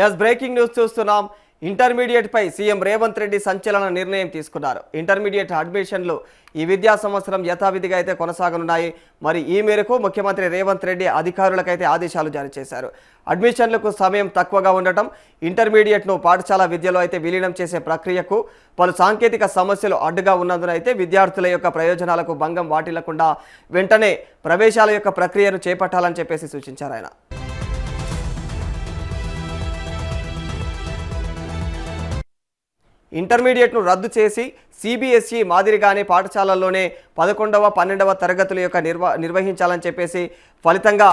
Yes breaking news చూస్తున్నాం. Intermediate పై CM Revanth Reddy సంచలన నిర్ణయం తీసుకున్నారు. ఇంటర్మీడియట్ అడ్మిషన్లు ఈ విద్యా సంవత్సరం యథావిధిగా అయితే కొనసాగనున్నాయి. మరి ఈ మేరకు ముఖ్యమంత్రి రేవంత్ రెడ్డి అధికారులకైతే ఆదేశాలు జారీ చేశారు. అడ్మిషన్లకు సమయం తక్కువగా ఉండటం, ఇంటర్మీడియట్ను పాఠశాల విద్యలో అయితే విలీనం చేసే ప్రక్రియకు పలు సాంకేతిక సమస్యలు అడ్డుగా ఉన్నందున అయితే విద్యార్థుల యొక్క ప్రయోజనాలకు భంగం వాటిల్లకుండా వెంటనే ప్రవేశాల యొక్క ప్రక్రియను చేపట్టాలని చెప్పేసి సూచించారు ఆయన. ఇంటర్మీడియట్ను రద్దు చేసి సిబిఎస్ఈ మాదిరిగానే పాఠశాలల్లోనే 11వ 12వ తరగతుల యొక్క నిర్వహించాలని చెప్పేసి ఫలితంగా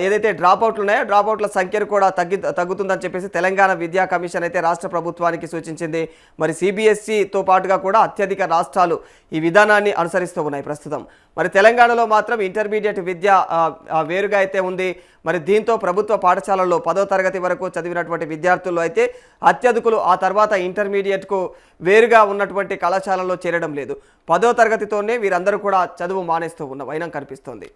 ఏదైతే డ్రాప్అవుట్లు ఉన్నాయో డ్రాప్అవుట్ల సంఖ్యను కూడా తగ్గుతుందని చెప్పేసి తెలంగాణ విద్యా కమిషన్ అయితే రాష్ట్ర ప్రభుత్వానికి సూచించింది. మరి సిబిఎస్ఈతో పాటుగా కూడా అత్యధిక రాష్ట్రాలు ఈ విధానాన్ని అనుసరిస్తూ ఉన్నాయి ప్రస్తుతం. మరి తెలంగాణలో మాత్రం ఇంటర్మీడియట్ విద్య వేరుగా అయితే ఉంది. మరి దీంతో ప్రభుత్వ పాఠశాలల్లో 10వ తరగతి వరకు చదివినటువంటి విద్యార్థులు అయితే అత్యధికులు ఆ తర్వాత ఇంటర్మీడియట్కు వేరుగా ఉన్నటువంటి కళాశాలల్లో చేరడం లేదు. 10వ తరగతితోనే వీరందరూ కూడా చదువు మానేస్తూ ఉన్న వైనం కనిపిస్తోంది.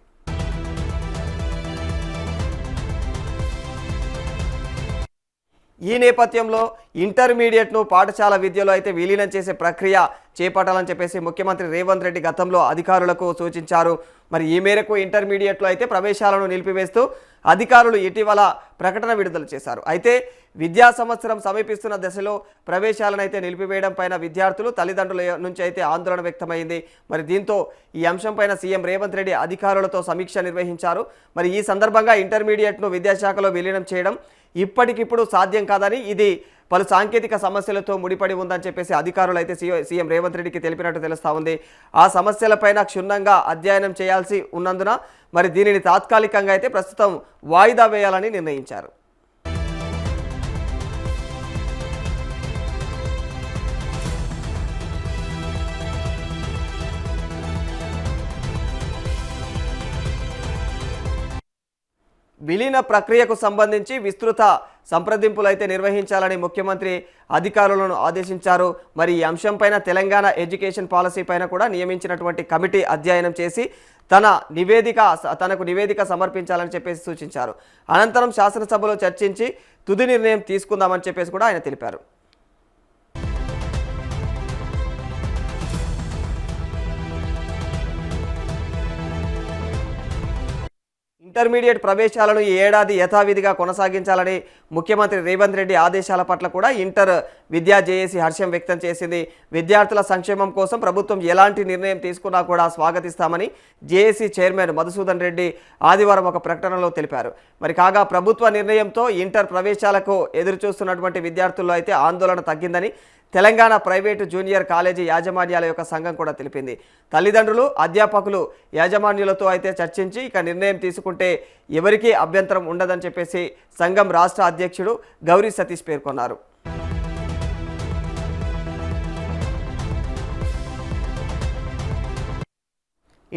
ఈ నేపథ్యంలో ఇంటర్మీడియట్ను పాఠశాల విద్యలో అయితే విలీనం చేసే ప్రక్రియ చేపట్టాలని చెప్పేసి ముఖ్యమంత్రి రేవంత్ రెడ్డి గతంలో అధికారులకు సూచించారు. మరి ఈ మేరకు ఇంటర్మీడియట్లో అయితే ప్రవేశాలను నిలిపివేస్తూ అధికారులు ఇటీవల ప్రకటన విడుదల చేశారు. అయితే విద్యా సంవత్సరం సమీపిస్తున్న దశలో ప్రవేశాలను అయితే నిలిపివేయడం పైన విద్యార్థులు తల్లిదండ్రుల నుంచి అయితే ఆందోళన వ్యక్తమైంది. మరి దీంతో ఈ అంశం పైన సీఎం రేవంత్ రెడ్డి అధికారులతో సమీక్ష నిర్వహించారు. మరి ఈ సందర్భంగా ఇంటర్మీడియట్ను విద్యాశాఖలో విలీనం చేయడం ఇప్పటికిప్పుడు సాధ్యం కాదని, ఇది పలు సాంకేతిక సమస్యలతో ముడిపడి ఉందని చెప్పేసి అధికారులు అయితే సీఎం రేవంత్ రెడ్డికి తెలిపినట్టు తెలుస్తూ ఉంది. ఆ సమస్యలపైన క్షుణ్ణంగా అధ్యయనం చేయాల్సి ఉన్నందున మరి దీనిని తాత్కాలికంగా అయితే ప్రస్తుతం వాయిదా వేయాలని నిర్ణయించారు. విలీన ప్రక్రియకు సంబంధించి విస్తృత సంప్రదింపులు అయితే నిర్వహించాలని ముఖ్యమంత్రి అధికారులను ఆదేశించారు. మరి ఈ అంశంపైన తెలంగాణ ఎడ్యుకేషన్ పాలసీ పైన కూడా నియమించినటువంటి కమిటీ అధ్యయనం చేసి తనకు నివేదిక సమర్పించాలని చెప్పేసి సూచించారు. అనంతరం శాసనసభలో చర్చించి తుది నిర్ణయం తీసుకుందామని చెప్పేసి కూడా ఆయన తెలిపారు. ఇంటర్మీడియట్ ప్రవేశాలను ఈ ఏడాది యథావిధిగా కొనసాగించాలని ముఖ్యమంత్రి రేవంత్ రెడ్డి ఆదేశాల పట్ల కూడా ఇంటర్ విద్యా జేఏసీ హర్షం వ్యక్తం చేసింది. విద్యార్థుల సంక్షేమం కోసం ప్రభుత్వం ఎలాంటి నిర్ణయం తీసుకున్నా కూడా స్వాగతిస్తామని జేఏసీ చైర్మన్ మధుసూదన్ రెడ్డి ఆదివారం ఒక ప్రకటనలో తెలిపారు. మరి కాగా ప్రభుత్వ నిర్ణయంతో ఇంటర్ ప్రవేశాలకు ఎదురుచూస్తున్నటువంటి విద్యార్థుల్లో అయితే ఆందోళన తగ్గిందని తెలంగాణ ప్రైవేటు జూనియర్ కాలేజీ యాజమాన్యాల యొక్క సంఘం కూడా తెలిపింది. తల్లిదండ్రులు, అధ్యాపకులు యాజమాన్యులతో అయితే చర్చించి ఇక నిర్ణయం తీసుకుంటే ఎవరికీ అభ్యంతరం ఉండదని చెప్పేసి సంఘం రాష్ట్ర అధ్యక్షుడు గౌరీ సతీష్ పేర్కొన్నారు.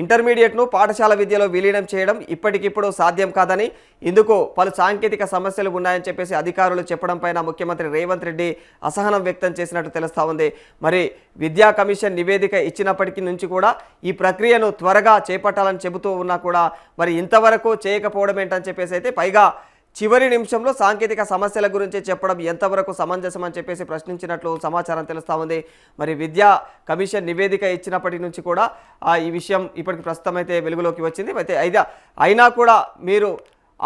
ఇంటర్మీడియట్ను పాఠశాల విద్యలో విలీనం చేయడం ఇప్పటికిప్పుడు సాధ్యం కాదని, ఇందుకు పలు సాంకేతిక సమస్యలు ఉన్నాయని చెప్పేసి అధికారులు చెప్పడం పైన ముఖ్యమంత్రి రేవంత్ రెడ్డి అసహనం వ్యక్తం చేసినట్టు తెలుస్తూ ఉంది. మరి విద్యా కమిషన్ నివేదిక ఇచ్చినప్పటికీ నుంచి కూడా ఈ ప్రక్రియను త్వరగా చేపట్టాలని చెబుతూ ఉన్నా కూడా మరి ఇంతవరకు చేయకపోవడం ఏంటని చెప్పేసి అయితే పైగా చివరి నిమిషంలో సాంకేతిక సమస్యల గురించి చెప్పడం ఎంతవరకు సమంజసం అని చెప్పేసి ప్రశ్నించినట్లు సమాచారం తెలుస్తూ ఉంది. మరి విద్యా కమిషన్ నివేదిక ఇచ్చినప్పటి నుంచి కూడా ఈ విషయం ఇప్పటికి ప్రస్తుతం అయితే వెలుగులోకి వచ్చింది. అయితే అయినా కూడా మీరు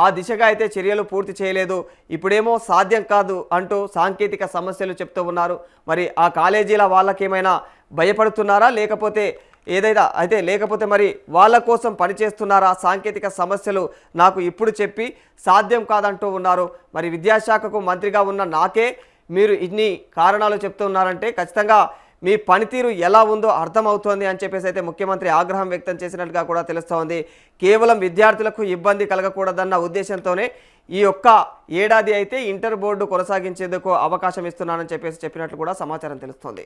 ఆ దిశగా అయితే చర్యలు పూర్తి చేయలేదు, ఇప్పుడేమో సాధ్యం కాదు అంటూ సాంకేతిక సమస్యలు చెప్తూ ఉన్నారు. మరి ఆ కాలేజీల వాళ్ళకేమైనా భయపడుతున్నారా, లేకపోతే మరి వాళ్ళ కోసం పనిచేస్తున్నారా? సాంకేతిక సమస్యలు నాకు ఇప్పుడు చెప్పి సాధ్యం కాదంటూ ఉన్నారు. మరి విద్యాశాఖకు మంత్రిగా ఉన్న నాకే మీరు ఇన్ని కారణాలు చెప్తున్నారంటే ఖచ్చితంగా మీ పనితీరు ఎలా ఉందో అర్థమవుతోంది అని చెప్పేసి అయితే ముఖ్యమంత్రి ఆగ్రహం వ్యక్తం చేసినట్టుగా కూడా తెలుస్తోంది. కేవలం విద్యార్థులకు ఇబ్బంది కలగకూడదన్న ఉద్దేశంతోనే ఈ ఒక్క ఏడాది అయితే ఇంటర్ బోర్డు కొనసాగించేందుకు అవకాశం ఇస్తున్నానని చెప్పినట్లు కూడా సమాచారం తెలుస్తోంది.